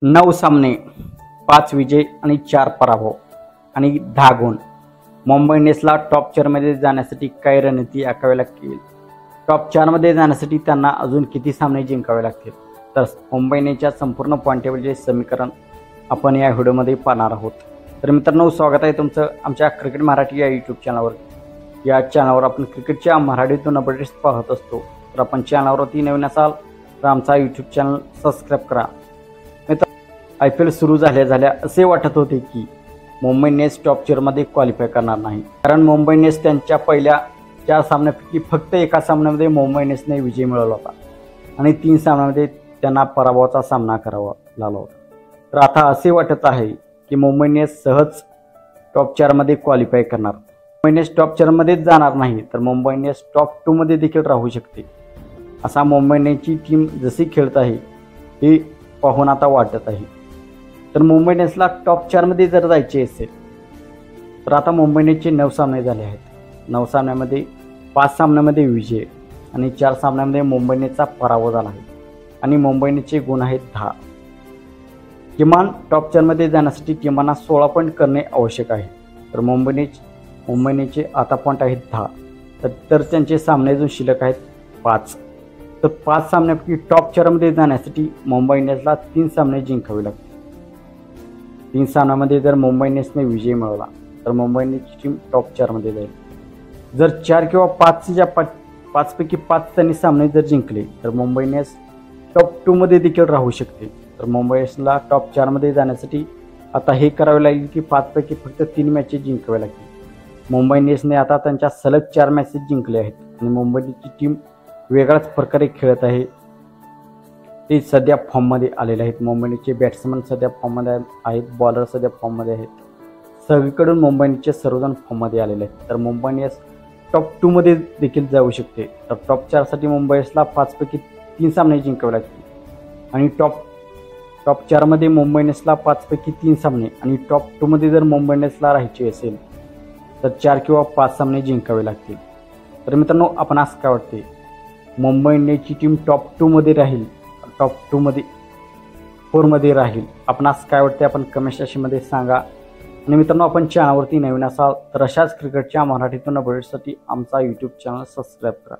9 सामने, 5 विजय आणि 4 पराभव आणि 10 गुण. मुंबई इंडियन्सला टॉप 4मध्ये जाण्यासाठी काय रणनीती आखावी लागतील? टॉप 4मध्ये जाण्यासाठी त्यांना अजून किती सामने जिंकावे लागतील? तर मुंबई इंडियन्सच्या संपूर्ण पॉईंट टेबलचे समीकरण आपण या व्हिडिओमध्ये पाहणार आहोत. तर मित्रांनो, स्वागत आहे तुमचं आमच्या क्रिकेट मराठी या यूट्यूब चॅनलवर. या चॅनलवर आपण क्रिकेटच्या मराठीतून अपडेट्स पाहत असतो. तर आपण चॅनलवरती नवीन असाल तर आमचा यूट्यूब चॅनल सबस्क्राईब करा. IPL सुरू झाल्या असे वाटत होते की मुंबई इंडियन्स टॉप 4मध्ये क्वालिफाय करणार नाही, कारण मुंबई इंडियन्स त्यांच्या पहिल्या 4 सामन्यापैकी फक्त एका सामन्यामध्ये मुंबई इंडियन्सने विजय मिळवला होता आणि 3 सामन्यामध्ये त्यांना पराभवाचा सामना करावा लागला होता. तर आता असे वाटत आहे की मुंबई इंडियन्स सहज टॉप 4मध्ये क्वालिफाय करणार. मुंबई इंडियन्स टॉप 4मध्येच जाणार नाही तर मुंबई इंडियन्स टॉप 2मध्ये देखील राहू शकते. असा मुंबई इंडियन्सची टीम जशी खेळत आहे हे पाहून आता वाटत आहे. तर मुंबई इंडियन्सला टॉप 4मध्ये जर जायचे असेल तर आता मुंबई इंडियन्सचे 9 सामने झाले आहेत. 9 सामन्यामध्ये 5 सामन्यामध्ये विजय आणि 4 सामन्यामध्ये मुंबई इंडियन्सचा पराभव झाला आहे आणि मुंबई इंडियन्सचे गुण आहेत 10. किमान टॉप 4मध्ये जाण्यासाठी किमान 16 पॉईंट करणे आवश्यक आहे. तर मुंबई इंडियन्सचे आता पॉईंट आहेत 10. तर त्यांचे सामने अजून शिल्लक आहेत 5. तर 5 सामन्यापैकी टॉप 4मध्ये जाण्यासाठी मुंबई इंडियन्सला 3 सामने जिंकावे लागतील. 3 सामन्यामध्ये जर मुंबई इंडियन्सने विजय मिळवला तर मुंबई इंडियन्सची टीम टॉप 4मध्ये जाईल. जर 4 किंवा 5 पैकी 5 त्यांनी सामने जर जिंकले तर मुंबई इंडियन्स टॉप 2मध्ये देखील राहू शकते. तर मुंबई इंडियन्सला टॉप 4मध्ये जाण्यासाठी आता हे करावे लागेल की 5 पैकी फक्त 3 मॅचेस जिंकावे लागतील. मुंबई इंडियन्सने आता त्यांच्या सलग 4 मॅचेस जिंकले आहेत आणि मुंबईची टीम वेगळ्याच प्रकारे खेळत आहे. ते सध्या फॉर्ममध्ये आलेले आहेत. मुंबई इंडियन्सचे बॅट्समन सध्या फॉर्ममध्ये आहेत, बॉलर सध्या फॉर्ममध्ये आहेत. सगळीकडून मुंबई इंडियन्सचे सर्वजण फॉर्ममध्ये आलेले आहेत. तर मुंबई इंडियन्स टॉप 2मध्ये देखील जाऊ शकते. तर टॉप 4साठी मुंबई इंडियन्सला 5 पैकी 3 सामने जिंकावे लागतील आणि टॉप 4मध्ये मुंबई इंडियन्सला 5 पैकी 3 सामने आणि टॉप 2मध्ये जर मुंबई इंडियन्सला राहायचे असेल तर 4 किंवा 5 सामने जिंकावे लागतील. तर मित्रांनो, आपण असं काय वाटते, मुंबई इंडियन्सची टीम टॉप 2मध्ये राहील, टॉप 4मध्ये राहील? आपण असं काय वाटते आपण कमेंट सेक्शनमध्ये सांगा. आणि मित्रांनो, आपण चॅनलवरती नवीन असाल तर अशाच क्रिकेटच्या मराठीतून अपडेट्ससाठी आमचा यूट्यूब चॅनल सबस्क्राईब करा.